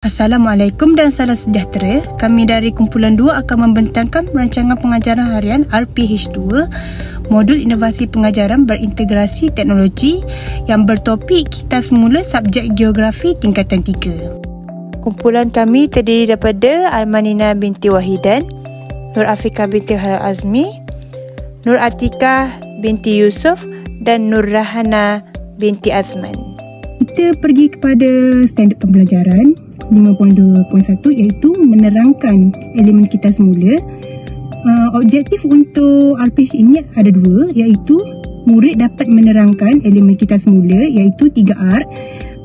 Assalamualaikum dan salam sejahtera. Kami dari Kumpulan 2 akan membentangkan rancangan pengajaran harian RPH2 Modul Inovasi Pengajaran Berintegrasi Teknologi yang bertopik Kita Semula Subjek Geografi Tingkatan 3. Kumpulan kami terdiri daripada Almanina binti Wahidan, Nur Afika binti Halal Azmi, Nur Atika binti Yusof dan Nur Rahana binti Azman. Kita pergi kepada standard pembelajaran 5.2.1 iaitu menerangkan elemen kita semula. Objektif untuk RPH ini ada dua, iaitu murid dapat menerangkan elemen kita semula iaitu 3R,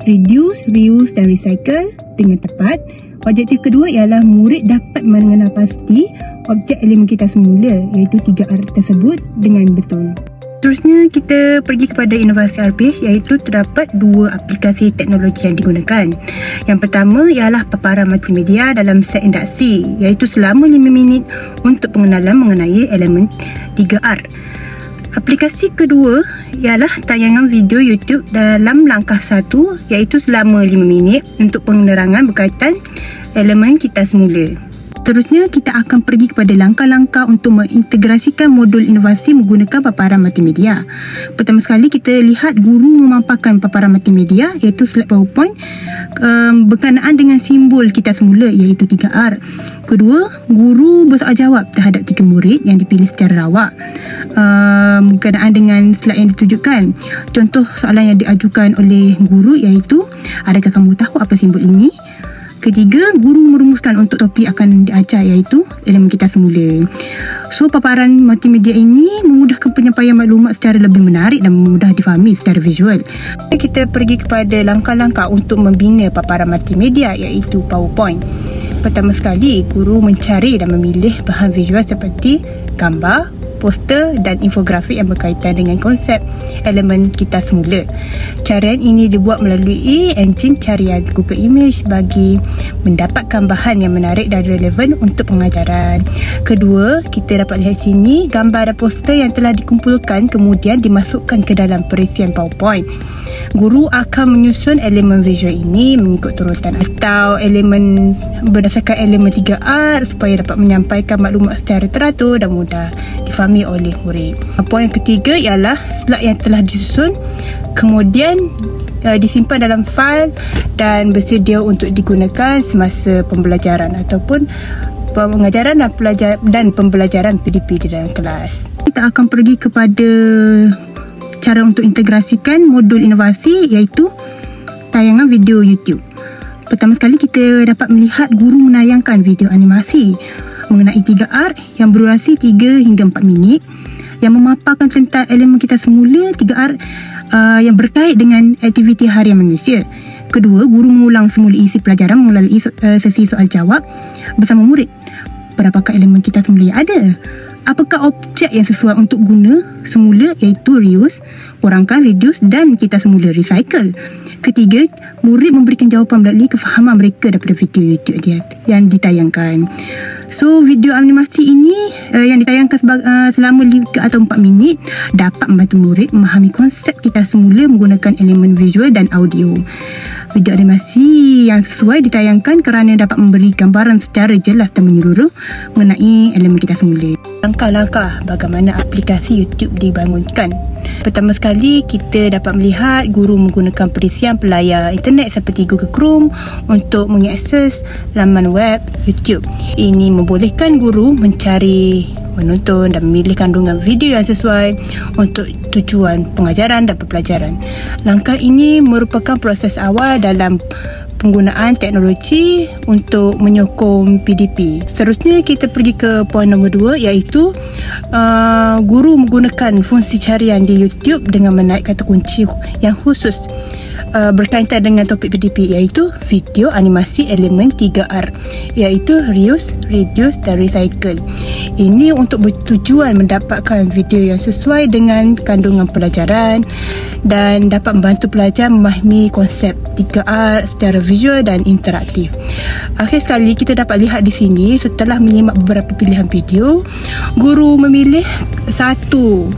reduce, reuse dan recycle dengan tepat. Objektif kedua ialah murid dapat mengenal pasti objek elemen kita semula iaitu 3R tersebut dengan betul. Seterusnya kita pergi kepada inovasi RPH iaitu terdapat dua aplikasi teknologi yang digunakan. Yang pertama ialah paparan multimedia dalam set induksi iaitu selama 5 minit untuk pengenalan mengenai elemen 3R. Aplikasi kedua ialah tayangan video YouTube dalam langkah 1 iaitu selama 5 minit untuk penerangan berkaitan elemen kita semula. Seterusnya, kita akan pergi kepada langkah-langkah untuk mengintegrasikan modul inovasi menggunakan paparan multimedia. Pertama sekali, kita lihat guru memaparkan paparan multimedia iaitu slide PowerPoint berkenaan dengan simbol kita semula iaitu 3R. Kedua, guru bersoaljawab terhadap 3 murid yang dipilih secara rawak berkenaan dengan slide yang ditujukan. Contoh soalan yang diajukan oleh guru iaitu, adakah kamu tahu apa simbol ini? Ketiga, guru merumuskan untuk topik akan diajar iaitu elemen kita semula. So, paparan multimedia ini memudahkan penyampaian maklumat secara lebih menarik dan mudah difahami secara visual. Kita pergi kepada langkah-langkah untuk membina paparan multimedia iaitu PowerPoint. Pertama sekali, guru mencari dan memilih bahan visual seperti gambar, poster dan infografik yang berkaitan dengan konsep elemen kita semula. Carian ini dibuat melalui enjin carian Google Image bagi mendapatkan bahan yang menarik dan relevan untuk pengajaran. Kedua, kita dapat lihat sini gambar dan poster yang telah dikumpulkan kemudian dimasukkan ke dalam perisian PowerPoint. Guru akan menyusun elemen visual ini mengikut turutan atau elemen berdasarkan elemen 3R supaya dapat menyampaikan maklumat secara teratur dan mudah difahami oleh murid. Poin yang ketiga ialah slide yang telah disusun kemudian disimpan dalam fail dan bersedia untuk digunakan semasa pembelajaran ataupun pengajaran dan pembelajaran PDP di dalam kelas. Kita akan pergi kepada cara untuk integrasikan modul inovasi iaitu tayangan video YouTube. Pertama sekali, kita dapat melihat guru menayangkan video animasi mengenai 3R yang berdurasi 3 hingga 4 minit yang memaparkan tentang elemen kita semula 3R yang berkait dengan aktiviti harian manusia. Kedua, guru mengulang semula isi pelajaran melalui sesi soal jawab bersama murid. Berapakah elemen kita semula yang ada? Apakah objek yang sesuai untuk guna semula iaitu reuse, kurangkan, reduce dan kita semula recycle. Ketiga, murid memberikan jawapan melalui kefahaman mereka daripada video YouTube yang ditayangkan. So, video animasi ini yang ditayangkan selama 5 atau 4 minit dapat membantu murid memahami konsep kita semula menggunakan elemen visual dan audio. Video animasi yang sesuai ditayangkan kerana dapat memberi gambaran secara jelas dan menyeluruh mengenai elemen kita semula. Langkah-langkah bagaimana aplikasi YouTube dibangunkan. Pertama sekali, kita dapat melihat guru menggunakan perisian pelayar internet seperti Google Chrome untuk mengakses laman web YouTube. Ini membolehkan guru mencari, menonton dan memilih kandungan video yang sesuai untuk tujuan pengajaran dan pembelajaran. Langkah ini merupakan proses awal dalam penggunaan teknologi untuk menyokong PDP. Seterusnya, kita pergi ke poin nombor 2 iaitu guru menggunakan fungsi carian di YouTube dengan menaik kata kunci yang khusus berkaitan dengan topik PDP iaitu video animasi elemen 3R iaitu reuse, reduce dan recycle. Ini untuk bertujuan mendapatkan video yang sesuai dengan kandungan pelajaran dan dapat membantu pelajar memahami konsep 3R secara visual dan interaktif. Akhir sekali, kita dapat lihat di sini setelah menyimak beberapa pilihan video, guru memilih satu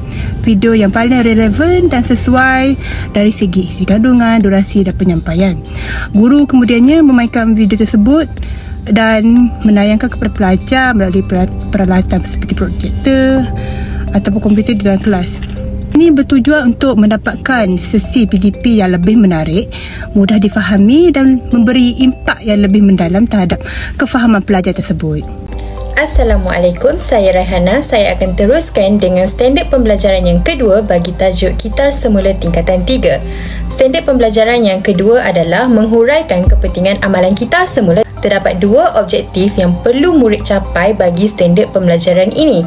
video yang paling relevan dan sesuai dari segi kandungan, durasi dan penyampaian. Guru kemudiannya memainkan video tersebut dan menayangkan kepada pelajar melalui peralatan seperti projektor ataupun komputer di dalam kelas. Ini bertujuan untuk mendapatkan sesi PDP yang lebih menarik, mudah difahami dan memberi impak yang lebih mendalam terhadap kefahaman pelajar tersebut. Assalamualaikum, saya Raihana. Saya akan teruskan dengan standard pembelajaran yang kedua bagi tajuk Kitar Semula tingkatan 3. Standard pembelajaran yang kedua adalah menghuraikan kepentingan amalan kitar semula. Terdapat dua objektif yang perlu murid capai bagi standard pembelajaran ini,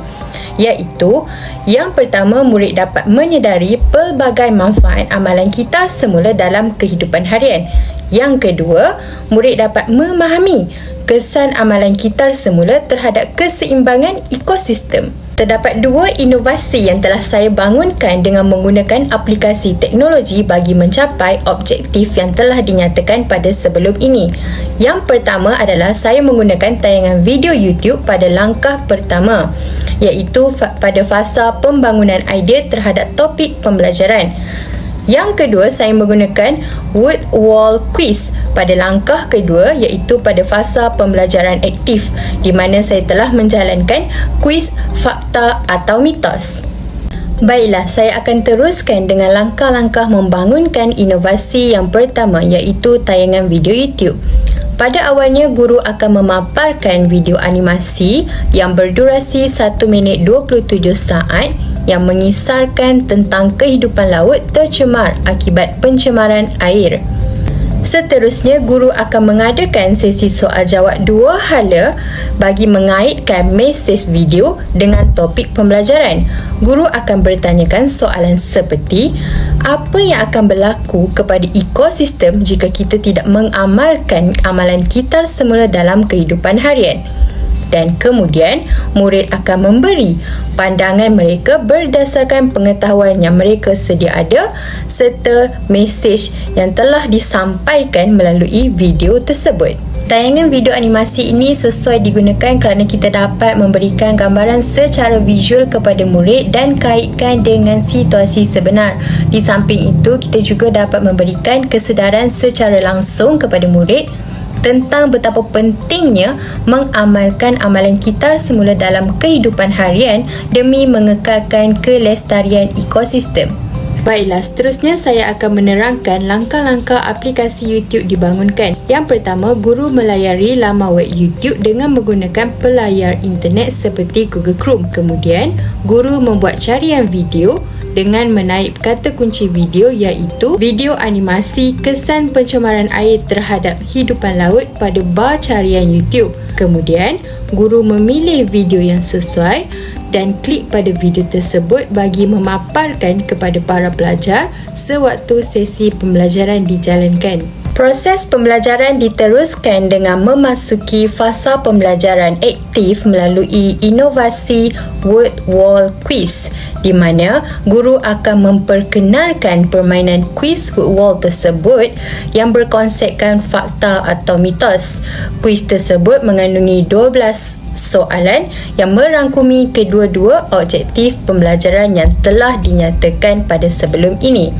iaitu yang pertama, murid dapat menyedari pelbagai manfaat amalan kitar semula dalam kehidupan harian. Yang kedua, murid dapat memahami kesan amalan kitar semula terhadap keseimbangan ekosistem. Terdapat dua inovasi yang telah saya bangunkan dengan menggunakan aplikasi teknologi bagi mencapai objektif yang telah dinyatakan pada sebelum ini. Yang pertama adalah saya menggunakan tayangan video YouTube pada langkah pertama, iaitu pada fasa pembangunan idea terhadap topik pembelajaran. Yang kedua, saya menggunakan word wall quiz pada langkah kedua, iaitu pada fasa pembelajaran aktif, di mana saya telah menjalankan kuis fakta atau mitos. Baiklah, saya akan teruskan dengan langkah-langkah membangunkan inovasi yang pertama, iaitu tayangan video YouTube. Pada awalnya, guru akan memaparkan video animasi yang berdurasi 1 minit 27 saat yang mengisarkan tentang kehidupan laut tercemar akibat pencemaran air. Seterusnya, guru akan mengadakan sesi soal jawab dua hala bagi mengaitkan mesej video dengan topik pembelajaran. Guru akan bertanyakan soalan seperti, apa yang akan berlaku kepada ekosistem jika kita tidak mengamalkan amalan kitar semula dalam kehidupan harian? Dan kemudian, murid akan memberi pandangan mereka berdasarkan pengetahuan yang mereka sedia ada serta mesej yang telah disampaikan melalui video tersebut. Tayangan video animasi ini sesuai digunakan kerana kita dapat memberikan gambaran secara visual kepada murid dan kaitkan dengan situasi sebenar. Di samping itu, kita juga dapat memberikan kesedaran secara langsung kepada murid tentang betapa pentingnya mengamalkan amalan kitar semula dalam kehidupan harian demi mengekalkan kelestarian ekosistem. Baiklah, seterusnya saya akan menerangkan langkah-langkah aplikasi YouTube dibangunkan. Yang pertama, guru melayari laman web YouTube dengan menggunakan pelayar internet seperti Google Chrome. Kemudian, guru membuat carian video dengan menaip kata kunci video, iaitu video animasi kesan pencemaran air terhadap hidupan laut pada bar carian YouTube. Kemudian, guru memilih video yang sesuai dan klik pada video tersebut bagi memaparkan kepada para pelajar sewaktu sesi pembelajaran dijalankan. Proses pembelajaran diteruskan dengan memasuki fasa pembelajaran aktif melalui inovasi word wall quiz, di mana guru akan memperkenalkan permainan quiz word wall tersebut yang berkonsepkan fakta atau mitos. Quiz tersebut mengandungi 12 soalan yang merangkumi kedua-dua objektif pembelajaran yang telah dinyatakan pada sebelum ini.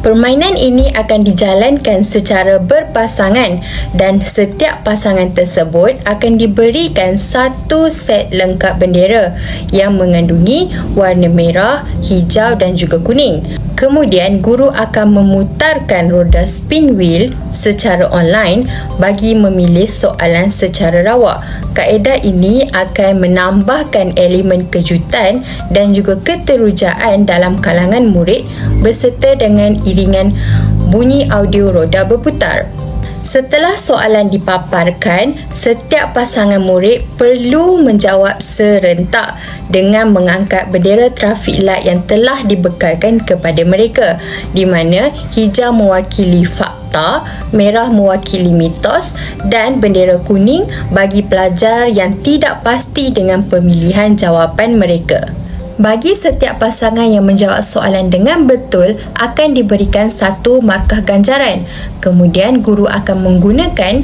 Permainan ini akan dijalankan secara berpasangan dan setiap pasangan tersebut akan diberikan satu set lengkap bendera yang mengandungi warna merah, hijau dan juga kuning. Kemudian, guru akan memutarkan roda spin wheel secara online bagi memilih soalan secara rawak. Kaedah ini akan menambahkan elemen kejutan dan juga keterujaan dalam kalangan murid berserta dengan iringan bunyi audio roda berputar. Setelah soalan dipaparkan, setiap pasangan murid perlu menjawab serentak dengan mengangkat bendera trafik light yang telah dibekalkan kepada mereka, di mana hijau mewakili fakta, merah mewakili mitos dan bendera kuning bagi pelajar yang tidak pasti dengan pemilihan jawapan mereka. Bagi setiap pasangan yang menjawab soalan dengan betul akan diberikan satu markah ganjaran. Kemudian guru akan menggunakan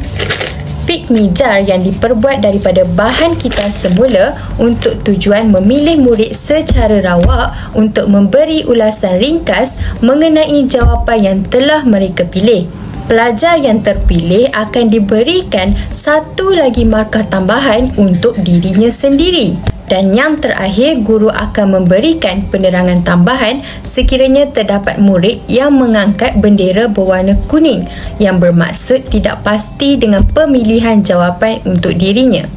Pik mijar yang diperbuat daripada bahan kitar semula untuk tujuan memilih murid secara rawak untuk memberi ulasan ringkas mengenai jawapan yang telah mereka pilih. Pelajar yang terpilih akan diberikan satu lagi markah tambahan untuk dirinya sendiri. Dan yang terakhir, guru akan memberikan penerangan tambahan sekiranya terdapat murid yang mengangkat bendera berwarna kuning yang bermaksud tidak pasti dengan pemilihan jawapan untuk dirinya.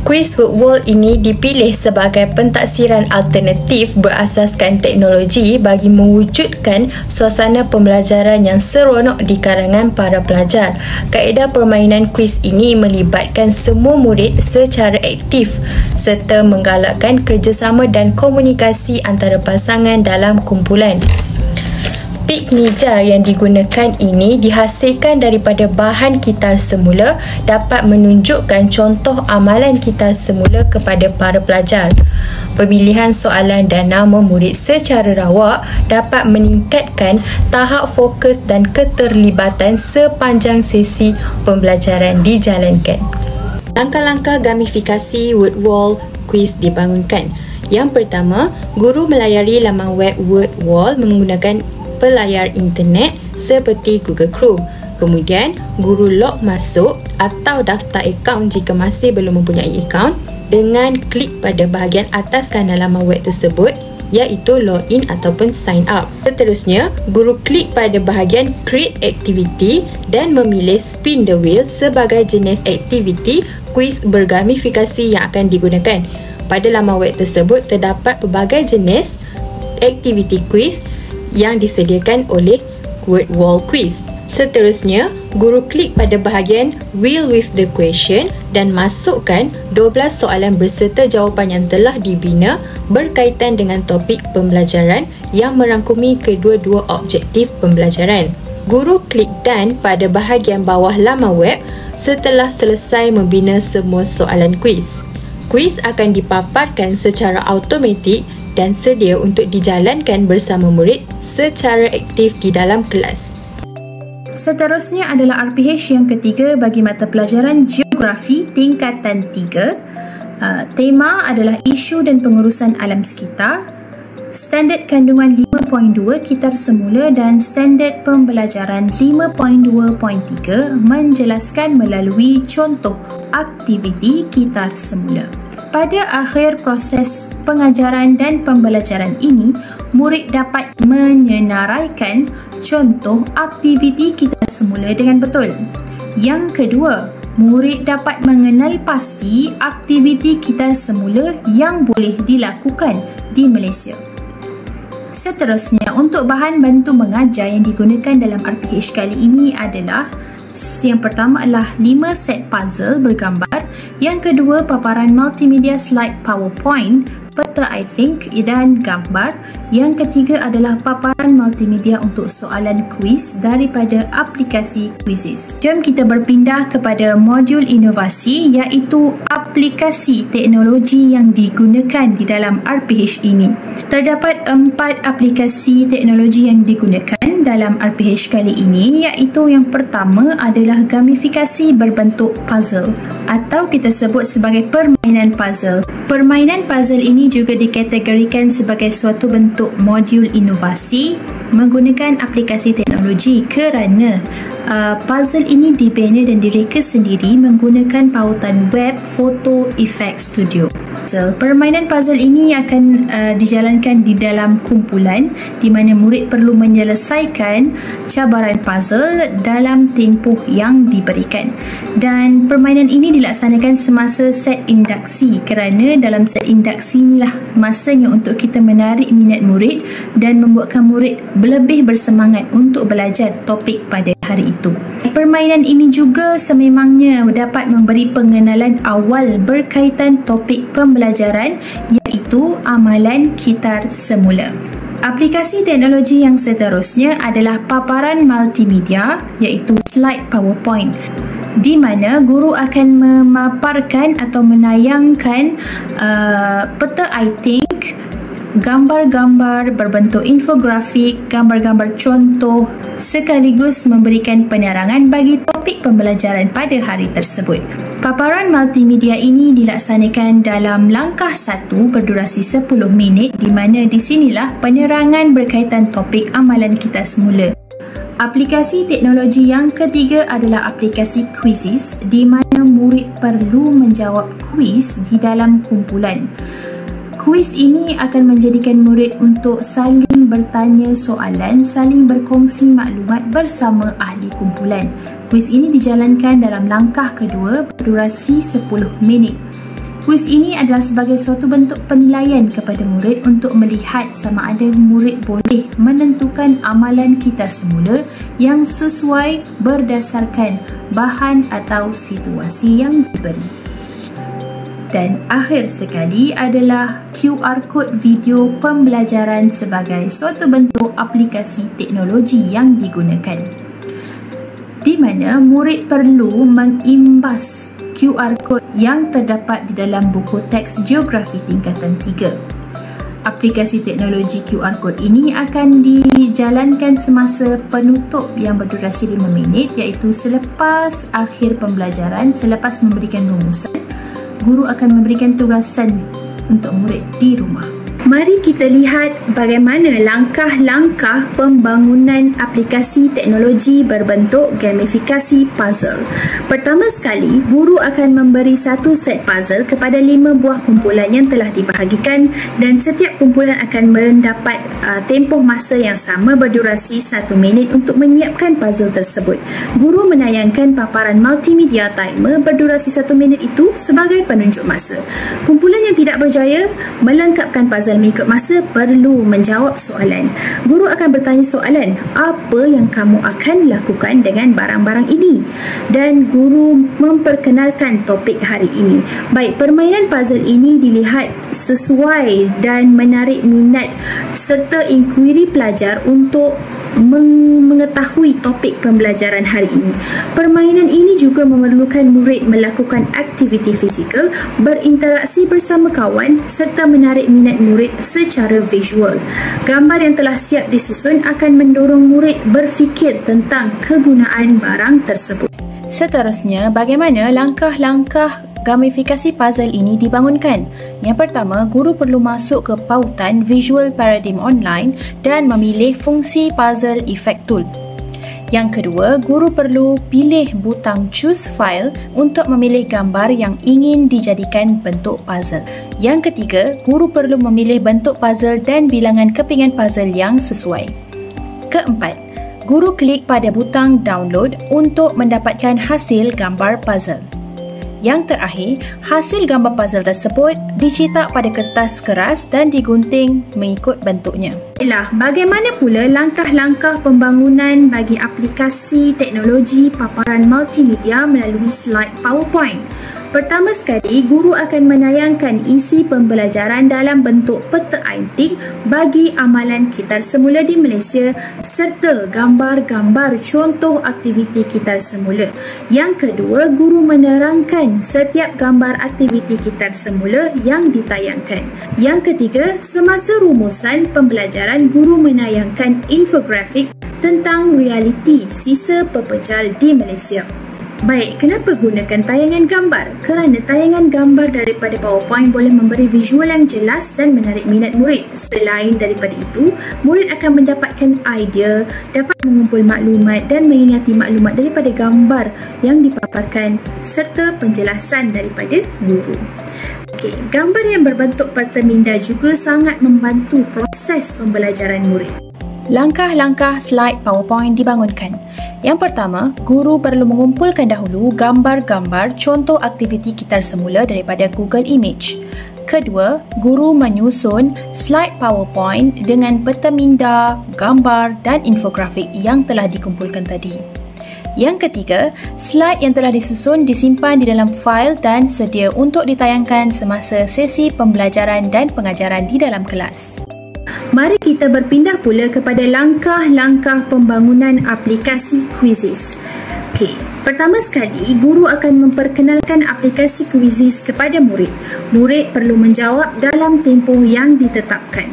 Kuis WordWall ini dipilih sebagai pentaksiran alternatif berasaskan teknologi bagi mewujudkan suasana pembelajaran yang seronok di kalangan para pelajar. Kaedah permainan kuis ini melibatkan semua murid secara aktif serta menggalakkan kerjasama dan komunikasi antara pasangan dalam kumpulan. Pik mijar yang digunakan ini dihasilkan daripada bahan kitar semula dapat menunjukkan contoh amalan kitar semula kepada para pelajar. Pemilihan soalan dan nama murid secara rawak dapat meningkatkan tahap fokus dan keterlibatan sepanjang sesi pembelajaran dijalankan. Langkah-langkah gamifikasi WordWall quiz dibangunkan. Yang pertama, guru melayari laman web WordWall menggunakan pelayar internet seperti Google Chrome. Kemudian, guru log masuk atau daftar akaun jika masih belum mempunyai akaun dengan klik pada bahagian atas kanan laman web tersebut iaitu login ataupun sign up. Seterusnya, guru klik pada bahagian create activity dan memilih spin the wheel sebagai jenis aktiviti kuis bergamifikasi yang akan digunakan. Pada laman web tersebut terdapat pelbagai jenis aktiviti kuis yang disediakan oleh WordWall Quiz. Seterusnya, guru klik pada bahagian Wheel with the question dan masukkan 12 soalan berserta jawapan yang telah dibina berkaitan dengan topik pembelajaran yang merangkumi kedua-dua objektif pembelajaran. Guru klik Done pada bahagian bawah laman web setelah selesai membina semua soalan kuis. Kuis akan dipaparkan secara automatik dan sedia untuk dijalankan bersama murid secara aktif di dalam kelas. Seterusnya adalah RPH yang ketiga bagi mata pelajaran Geografi tingkatan 3. Tema adalah isu dan pengurusan alam sekitar. Standard kandungan 5.2 kitar semula dan standard pembelajaran 5.2.3 menjelaskan melalui contoh aktiviti kitar semula. Pada akhir proses pengajaran dan pembelajaran ini, murid dapat menyenaraikan contoh aktiviti kitar semula dengan betul. Yang kedua, murid dapat mengenal pasti aktiviti kitar semula yang boleh dilakukan di Malaysia. Seterusnya, untuk bahan bantu mengajar yang digunakan dalam RPH kali ini adalah yang pertama adalah 5 set puzzle bergambar, yang kedua paparan multimedia slide PowerPoint, peta I think dan gambar, yang ketiga adalah paparan multimedia untuk soalan kuis daripada aplikasi Quizizz. Jom kita berpindah kepada modul inovasi iaitu aplikasi teknologi yang digunakan di dalam RPH ini. Terdapat 4 aplikasi teknologi yang digunakan dalam RPH kali ini iaitu yang pertama adalah gamifikasi berbentuk puzzle atau kita sebut sebagai permainan puzzle. Permainan puzzle ini juga dikategorikan sebagai suatu bentuk modul inovasi menggunakan aplikasi teknologi kerana puzzle ini dibina dan direka sendiri menggunakan pautan web Photo Effects Studio. Permainan puzzle ini akan dijalankan di dalam kumpulan di mana murid perlu menyelesaikan cabaran puzzle dalam tempoh yang diberikan. Dan permainan ini dilaksanakan semasa set induksi kerana dalam set induksi inilah masanya untuk kita menarik minat murid dan membuatkan murid lebih bersemangat untuk belajar topik pada hari itu. Permainan ini juga sememangnya dapat memberi pengenalan awal berkaitan topik pembelajaran iaitu amalan kitar semula. Aplikasi teknologi yang seterusnya adalah paparan multimedia iaitu slide PowerPoint, di mana guru akan memaparkan atau menayangkan peta I think gambar-gambar berbentuk infografik, gambar-gambar contoh sekaligus memberikan penerangan bagi topik pembelajaran pada hari tersebut. Paparan multimedia ini dilaksanakan dalam langkah 1 berdurasi 10 minit di mana di sinilah penerangan berkaitan topik amalan kita semula. Aplikasi teknologi yang ketiga adalah aplikasi Quizizz di mana murid perlu menjawab kuis di dalam kumpulan. Kuis ini akan menjadikan murid untuk saling bertanya soalan, saling berkongsi maklumat bersama ahli kumpulan. Kuis ini dijalankan dalam langkah kedua berdurasi 10 minit. Kuis ini adalah sebagai suatu bentuk penilaian kepada murid untuk melihat sama ada murid boleh menentukan amalan kita semula yang sesuai berdasarkan bahan atau situasi yang diberi. Dan akhir sekali adalah QR Code video pembelajaran sebagai suatu bentuk aplikasi teknologi yang digunakan, di mana murid perlu mengimbas QR Code yang terdapat di dalam buku teks geografi tingkatan 3. Aplikasi teknologi QR Code ini akan dijalankan semasa penutup yang berdurasi 5 minit iaitu selepas akhir pembelajaran, selepas memberikan rumusan. Guru akan memberikan tugasan untuk murid di rumah. Mari kita lihat bagaimana langkah-langkah pembangunan aplikasi teknologi berbentuk gamifikasi puzzle. Pertama sekali, guru akan memberi satu set puzzle kepada 5 buah kumpulan yang telah dibahagikan dan setiap kumpulan akan mendapat tempoh masa yang sama berdurasi 1 minit untuk menyiapkan puzzle tersebut. Guru menayangkan paparan multimedia timer berdurasi 1 minit itu sebagai penunjuk masa. Kumpulan yang tidak berjaya melengkapkan puzzle mengikut masa perlu menjawab soalan. Guru akan bertanya soalan, apa yang kamu akan lakukan dengan barang-barang ini? Dan guru memperkenalkan topik hari ini. Baik, permainan puzzle ini dilihat sesuai dan menarik minat serta inkuiri pelajar untuk mengetahui topik pembelajaran hari ini. Permainan ini juga memerlukan murid melakukan aktiviti fizikal, berinteraksi bersama kawan serta menarik minat murid secara visual. Gambar yang telah siap disusun akan mendorong murid berfikir tentang kegunaan barang tersebut. Seterusnya, bagaimana langkah-langkah gamifikasi puzzle ini dibangunkan? Yang pertama, guru perlu masuk ke pautan Visual Paradigm Online dan memilih fungsi Puzzle Effect Tool. Yang kedua, guru perlu pilih butang Choose File untuk memilih gambar yang ingin dijadikan bentuk puzzle. Yang ketiga, guru perlu memilih bentuk puzzle dan bilangan kepingan puzzle yang sesuai. Keempat, guru klik pada butang Download untuk mendapatkan hasil gambar puzzle. Yang terakhir, hasil gambar puzzle tersebut dicetak pada kertas keras dan digunting mengikut bentuknya. Baiklah, bagaimana pula langkah-langkah pembangunan bagi aplikasi teknologi paparan multimedia melalui slide PowerPoint? Pertama sekali, guru akan menayangkan isi pembelajaran dalam bentuk peta ainting bagi amalan kitar semula di Malaysia serta gambar-gambar contoh aktiviti kitar semula. Yang kedua, guru menerangkan setiap gambar aktiviti kitar semula yang ditayangkan. Yang ketiga, semasa rumusan pembelajaran, guru menayangkan infografik tentang realiti sisa pepejal di Malaysia. Baik, kenapa gunakan tayangan gambar? Kerana tayangan gambar daripada PowerPoint boleh memberi visual yang jelas dan menarik minat murid. Selain daripada itu, murid akan mendapatkan idea, dapat mengumpul maklumat dan mengingati maklumat daripada gambar yang dipaparkan serta penjelasan daripada guru. Okey, gambar yang berbentuk perteminda juga sangat membantu proses pembelajaran murid. Langkah-langkah slide PowerPoint dibangunkan. Yang pertama, guru perlu mengumpulkan dahulu gambar-gambar contoh aktiviti kitar semula daripada Google Image. Kedua, guru menyusun slide PowerPoint dengan peta minda, gambar dan infografik yang telah dikumpulkan tadi. Yang ketiga, slide yang telah disusun disimpan di dalam fail dan sedia untuk ditayangkan semasa sesi pembelajaran dan pengajaran di dalam kelas. Mari kita berpindah pula kepada langkah-langkah pembangunan aplikasi Quizizz. Okey, Pertama sekali, guru akan memperkenalkan aplikasi Quizizz kepada murid. Murid perlu menjawab dalam tempoh yang ditetapkan.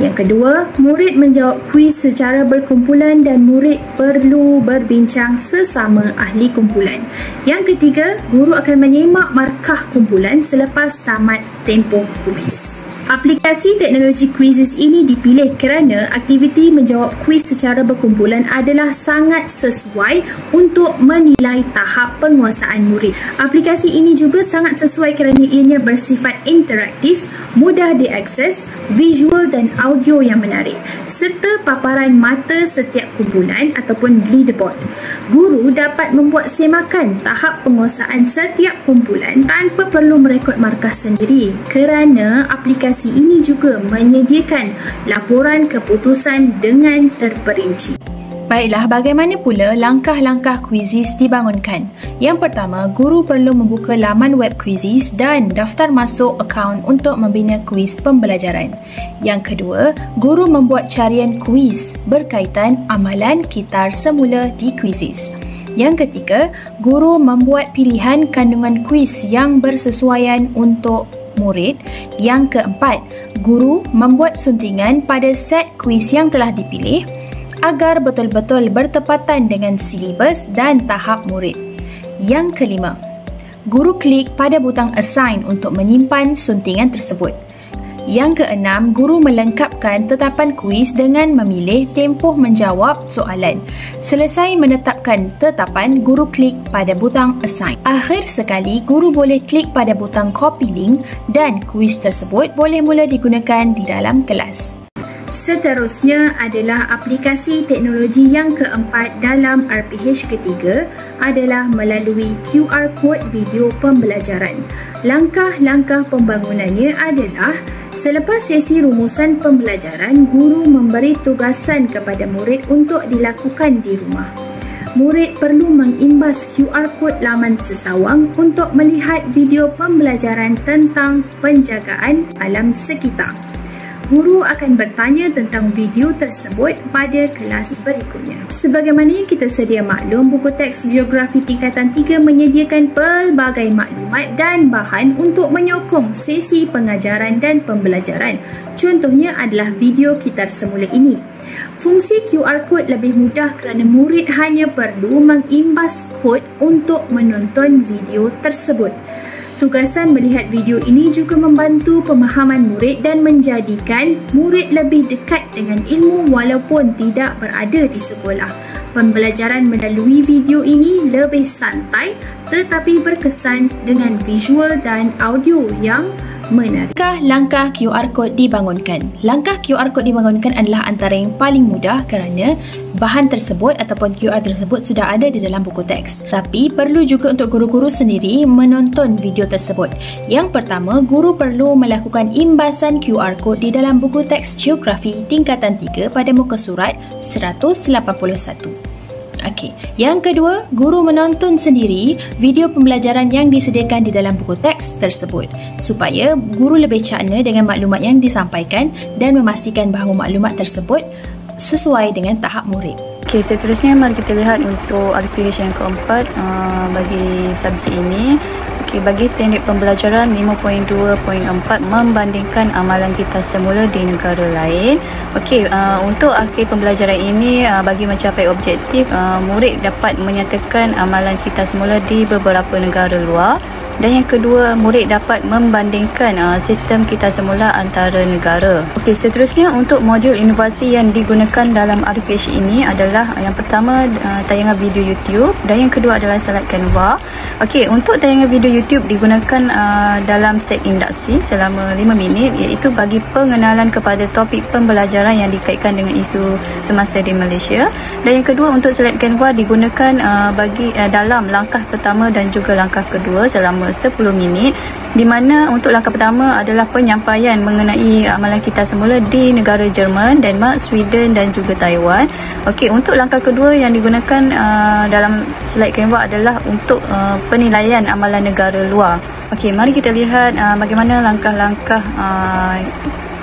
Yang kedua, murid menjawab kuis secara berkumpulan dan murid perlu berbincang sesama ahli kumpulan. Yang ketiga, guru akan menyemak markah kumpulan selepas tamat tempoh kuis. Aplikasi teknologi Quizizz ini dipilih kerana aktiviti menjawab kuis secara berkumpulan adalah sangat sesuai untuk menilai tahap penguasaan murid. Aplikasi ini juga sangat sesuai kerana ianya bersifat interaktif, mudah diakses, visual dan audio yang menarik, serta paparan mata setiap kumpulan ataupun leaderboard. Guru dapat membuat semakan tahap penguasaan setiap kumpulan tanpa perlu merekod markah sendiri kerana aplikasi ini juga menyediakan laporan keputusan dengan terperinci. Baiklah, bagaimana pula langkah-langkah Quizizz dibangunkan? Yang pertama, guru perlu membuka laman web Quizizz dan daftar masuk akaun untuk membina kuis pembelajaran. Yang kedua, guru membuat carian kuis berkaitan amalan kitar semula di Quizizz. Yang ketiga, guru membuat pilihan kandungan kuis yang bersesuaian untuk murid. Yang keempat, guru membuat suntingan pada set kuis yang telah dipilih agar betul-betul bertepatan dengan silibus dan tahap murid. Yang kelima, guru klik pada butang assign untuk menyimpan suntingan tersebut. Yang keenam, guru melengkapkan tetapan kuis dengan memilih tempoh menjawab soalan. Selesai menetapkan tetapan, guru klik pada butang assign. Akhir sekali, guru boleh klik pada butang copy link dan kuis tersebut boleh mula digunakan di dalam kelas. Seterusnya adalah aplikasi teknologi yang keempat dalam RPH ketiga adalah melalui QR Code video pembelajaran. Langkah-langkah pembangunannya adalah selepas sesi rumusan pembelajaran, guru memberi tugasan kepada murid untuk dilakukan di rumah. Murid perlu mengimbas QR Code laman sesawang untuk melihat video pembelajaran tentang penjagaan alam sekitar. Guru akan bertanya tentang video tersebut pada kelas berikutnya. Sebagaimana yang kita sedia maklum, buku teks Geografi tingkatan 3 menyediakan pelbagai maklumat dan bahan untuk menyokong sesi pengajaran dan pembelajaran. Contohnya adalah video kitar semula ini. Fungsi QR Code lebih mudah kerana murid hanya perlu mengimbas kod untuk menonton video tersebut. Tugasan melihat video ini juga membantu pemahaman murid dan menjadikan murid lebih dekat dengan ilmu walaupun tidak berada di sekolah. Pembelajaran melalui video ini lebih santai tetapi berkesan dengan visual dan audio yang menarik. Langkah QR Code dibangunkan. Langkah QR Code dibangunkan adalah antara yang paling mudah kerana bahan tersebut ataupun QR tersebut sudah ada di dalam buku teks. Tapi perlu juga untuk guru-guru sendiri menonton video tersebut. Yang pertama, guru perlu melakukan imbasan QR Code di dalam buku teks Geografi tingkatan 3 pada muka surat 181. Okey. Yang kedua, guru menonton sendiri video pembelajaran yang disediakan di dalam buku teks tersebut supaya guru lebih cakna dengan maklumat yang disampaikan dan memastikan bahawa maklumat tersebut sesuai dengan tahap murid. Okey, seterusnya mari kita lihat untuk RPH yang keempat bagi subjek ini. Okey, bagi standard pembelajaran 5.2.4 membandingkan amalan kita semula di negara lain. Okey, untuk akhir pembelajaran ini bagi mencapai objektif, murid dapat menyatakan amalan kita semula di beberapa negara luar. Dan yang kedua, murid dapat membandingkan sistem kita semula antara negara. Okey, seterusnya untuk modul inovasi yang digunakan dalam RPH ini adalah yang pertama tayangan video YouTube dan yang kedua adalah slide Canva. Okey, untuk tayangan video YouTube digunakan dalam set induksi selama 5 minit iaitu bagi pengenalan kepada topik pembelajaran yang dikaitkan dengan isu semasa di Malaysia. Dan yang kedua untuk slide Canva digunakan bagi dalam langkah pertama dan juga langkah kedua selama 10 minit, di mana untuk langkah pertama adalah penyampaian mengenai amalan kita semula di negara Jerman, Denmark, Sweden dan juga Taiwan. Okey, untuk langkah kedua yang digunakan dalam slide Canva adalah untuk penilaian amalan negara luar. Okey, mari kita lihat bagaimana langkah-langkah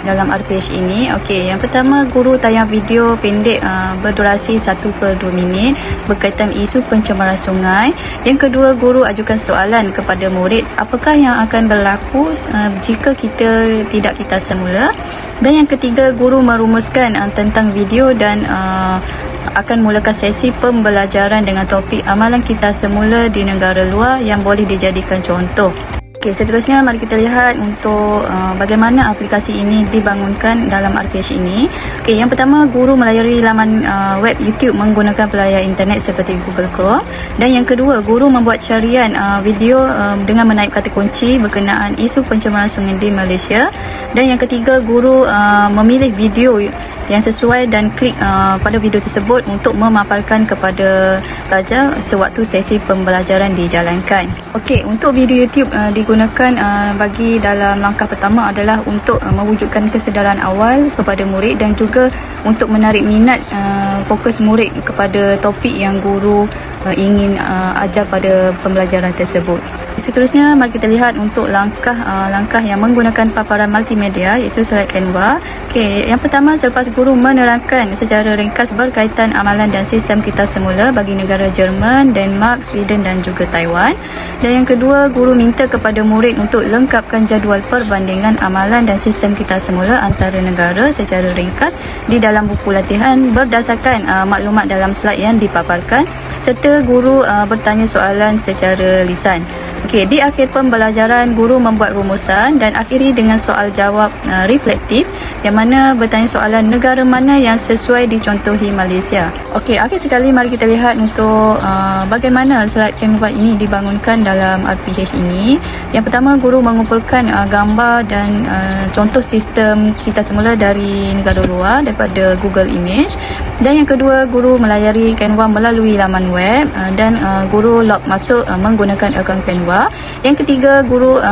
dalam RPH ini. Okey, yang pertama, guru tayang video pendek berdurasi 1/2 minit berkaitan isu pencemaran sungai. Yang kedua, guru ajukan soalan kepada murid, apakah yang akan berlaku jika kita tidak kita semula. Dan yang ketiga, guru merumuskan tentang video dan akan mulakan sesi pembelajaran dengan topik amalan kita semula di negara luar yang boleh dijadikan contoh. Okey, seterusnya mari kita lihat untuk bagaimana aplikasi ini dibangunkan dalam RPH ini. Okey, yang pertama, guru melayari laman web YouTube menggunakan pelayar internet seperti Google Chrome. Dan yang kedua, guru membuat carian video dengan menaip kata kunci berkenaan isu pencemaran sungai di Malaysia. Dan yang ketiga, guru memilih video yang sesuai dan klik pada video tersebut untuk memaparkan kepada pelajar sewaktu sesi pembelajaran dijalankan. Okey, untuk video YouTube digunakan bagi dalam langkah pertama adalah untuk mewujudkan kesedaran awal kepada murid dan juga untuk menarik minat fokus murid kepada topik yang guru ingin ajar pada pembelajaran tersebut. Seterusnya, mari kita lihat untuk langkah yang menggunakan paparan multimedia, iaitu slide Canva. Okey, yang pertama, selepas guru menerangkan secara ringkas berkaitan amalan dan sistem kita semula bagi negara Jerman, Denmark, Sweden dan juga Taiwan. Dan yang kedua, guru minta kepada murid untuk lengkapkan jadual perbandingan amalan dan sistem kita semula antara negara secara ringkas di dalam buku latihan berdasarkan maklumat dalam slide yang dipaparkan, serta guru bertanya soalan secara lisan. Okey, di akhir pembelajaran, guru membuat rumusan dan akhiri dengan soal jawab reflektif yang mana bertanya soalan negara mana yang sesuai dicontohi Malaysia. Okey, akhir sekali mari kita lihat untuk bagaimana slide Canva ini dibangunkan dalam RPH ini. Yang pertama, guru mengumpulkan gambar dan contoh sistem kita semula dari negara luar daripada Google Image. Dan yang kedua, guru melayari Canva melalui laman web dan guru log masuk menggunakan akaun Canva. Yang ketiga, guru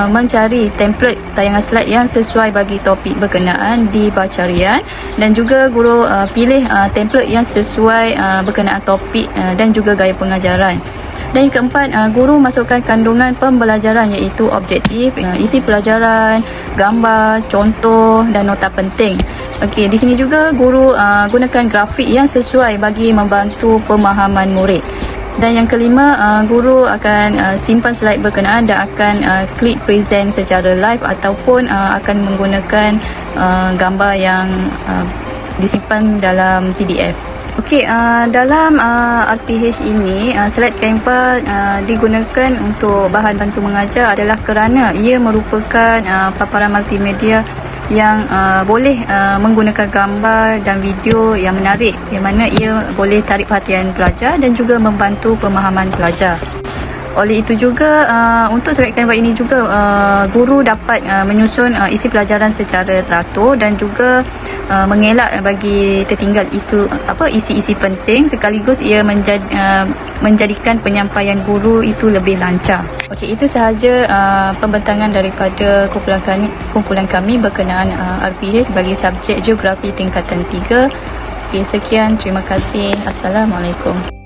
mencari template tayangan slide yang sesuai bagi topik berkenaan di bacarian dan juga guru pilih template yang sesuai berkenaan topik dan juga gaya pengajaran. Dan yang keempat, guru masukkan kandungan pembelajaran iaitu objektif, isi pelajaran, gambar, contoh dan nota penting. Okey, di sini juga guru gunakan grafik yang sesuai bagi membantu pemahaman murid. Dan yang kelima, guru akan simpan slide berkenaan dan akan klik present secara live ataupun akan menggunakan gambar yang disimpan dalam PDF. Okey, dalam RPH ini, slide Canva digunakan untuk bahan bantu mengajar adalah kerana ia merupakan paparan multimedia yang boleh menggunakan gambar dan video yang menarik, yang mana ia boleh tarik perhatian pelajar dan juga membantu pemahaman pelajar. Oleh itu juga, untuk slide Canva ini juga guru dapat menyusun isi pelajaran secara teratur dan juga mengelak bagi tertinggal isi-isi penting, sekaligus ia menjadikan penyampaian guru itu lebih lancar. Okey, itu sahaja pembentangan daripada kumpulan kami berkenaan RPH bagi subjek Geografi tingkatan 3. Okey, sekian, terima kasih. Assalamualaikum.